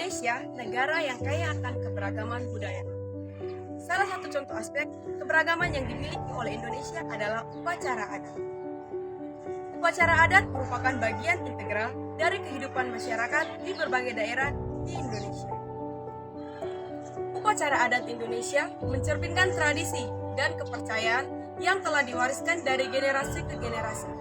Indonesia negara yang kaya akan keberagaman budaya. Salah satu contoh aspek keberagaman yang dimiliki oleh Indonesia adalah upacara adat. Upacara adat merupakan bagian integral dari kehidupan masyarakat di berbagai daerah di Indonesia. Upacara adat Indonesia mencerminkan tradisi dan kepercayaan yang telah diwariskan dari generasi ke generasi.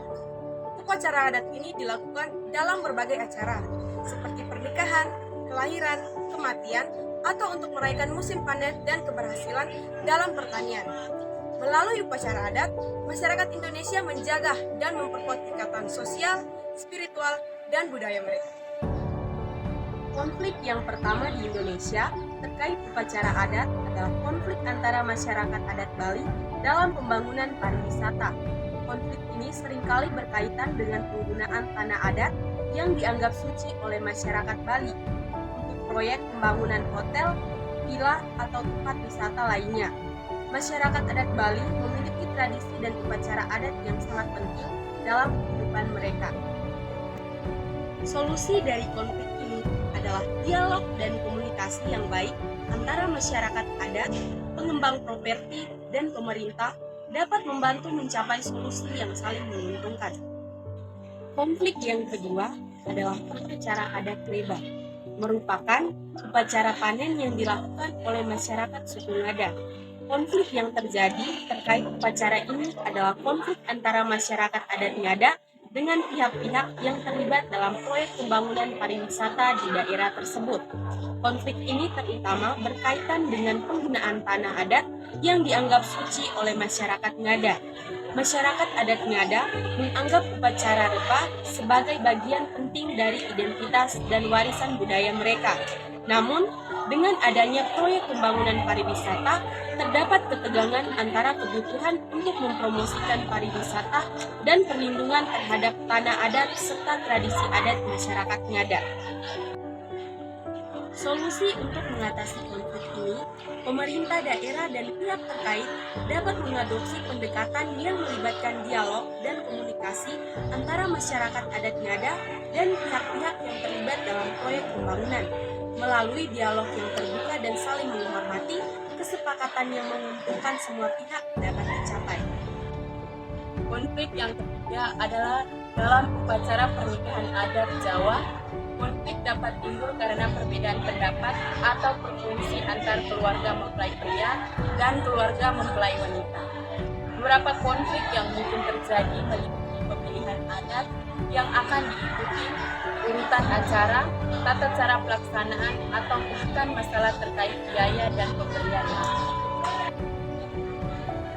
Upacara adat ini dilakukan dalam berbagai acara, seperti pernikahan, kelahiran, kematian, atau untuk merayakan musim panen dan keberhasilan dalam pertanian. Melalui upacara adat, masyarakat Indonesia menjaga dan memperkuat ikatan sosial, spiritual, dan budaya mereka. Konflik yang pertama di Indonesia terkait upacara adat adalah konflik antara masyarakat adat Bali dalam pembangunan pariwisata. Konflik ini seringkali berkaitan dengan penggunaan tanah adat yang dianggap suci oleh masyarakat Bali untuk proyek pembangunan hotel, villa, atau tempat wisata lainnya. Masyarakat adat Bali memiliki tradisi dan upacara adat yang sangat penting dalam kehidupan mereka. Solusi dari konflik ini adalah dialog dan komunikasi yang baik antara masyarakat adat, pengembang properti, dan pemerintah dapat membantu mencapai solusi yang saling menguntungkan. Konflik yang kedua adalah upacara adat Leba, merupakan upacara panen yang dilakukan oleh masyarakat suku Ngada. Konflik yang terjadi terkait upacara ini adalah konflik antara masyarakat adat Ngada dengan pihak-pihak yang terlibat dalam proyek pembangunan pariwisata di daerah tersebut. Konflik ini terutama berkaitan dengan penggunaan tanah adat yang dianggap suci oleh masyarakat Ngada. Masyarakat adat Ngada menganggap upacara Reba sebagai bagian penting dari identitas dan warisan budaya mereka. Namun, dengan adanya proyek pembangunan pariwisata, terdapat ketegangan antara kebutuhan untuk mempromosikan pariwisata dan perlindungan terhadap tanah adat serta tradisi adat masyarakat Ngada. Solusi untuk mengatasi konflik ini, pemerintah daerah dan pihak terkait dapat mengadopsi pendekatan yang melibatkan dialog dan komunikasi antara masyarakat adat Ngada dan pihak-pihak yang terlibat dalam proyek pembangunan. Melalui dialog yang terbuka dan saling menghormati, kesepakatan yang menguntungkan semua pihak dapat dicapai. Konflik yang ketiga adalah dalam upacara pernikahan adat Jawa. Konflik dapat timbul karena perbedaan pendapat atau berfungsi antar keluarga mempelai pria dan keluarga mempelai wanita. Beberapa konflik yang mungkin terjadi meliputi pemilihan adat yang akan diikuti, urutan acara, tata cara pelaksanaan, atau bahkan masalah terkait biaya dan pemberian maaf.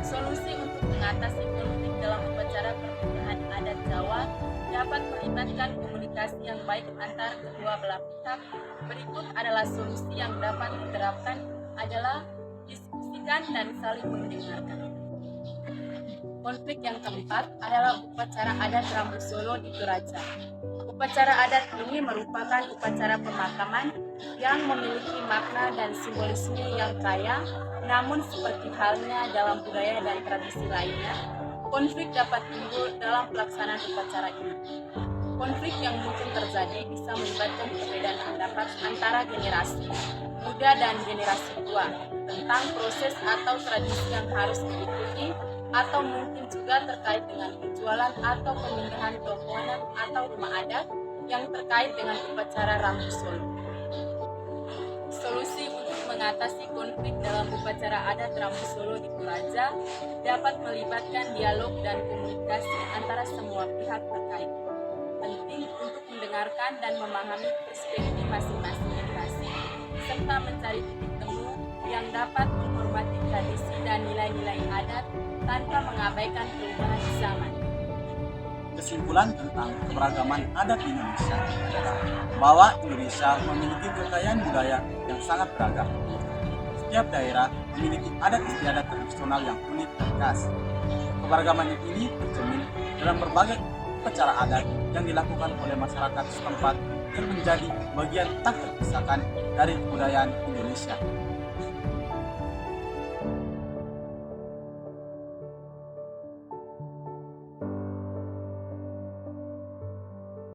Solusi untuk mengatasi konflik dalam upacara pernikahan adat Jawa dapat melibatkan komunikasi yang baik antar kedua belah pihak. Berikut adalah solusi yang dapat diterapkan adalah diskusikan dan saling mendengarkan. Konflik yang keempat adalah upacara adat Rambu Solo di Toraja. Upacara adat ini merupakan upacara pemakaman yang memiliki makna dan simbolisme yang kaya, namun seperti halnya dalam budaya dan tradisi lainnya, konflik dapat timbul dalam pelaksanaan upacara ini. Konflik yang mungkin terjadi bisa melibatkan perbedaan pendapat antara generasi muda dan generasi tua tentang proses atau tradisi yang harus diikuti, atau mungkin juga terkait dengan penjualan atau pemindahan bangunan atau rumah adat yang terkait dengan upacara Rambu Solo. Solusi untuk mengatasi konflik dalam upacara adat Rambu Solo di Toraja dapat melibatkan dialog dan komunikasi antara semua pihak terkait. Penting untuk mendengarkan dan memahami perspektif masing-masing generasi, serta mencari titik temu yang dapat menghormati tradisi dan nilai-nilai adat tanpa mengabaikan perubahan zaman. Kesimpulan tentang keberagaman adat di Indonesia adalah bahwa Indonesia memiliki kekayaan budaya yang sangat beragam. Setiap daerah memiliki adat istiadat tradisional yang unik dan khas. Keberagaman ini tercermin dalam berbagai upacara adat yang dilakukan oleh masyarakat setempat dan menjadi bagian tak terpisahkan dari kebudayaan Indonesia.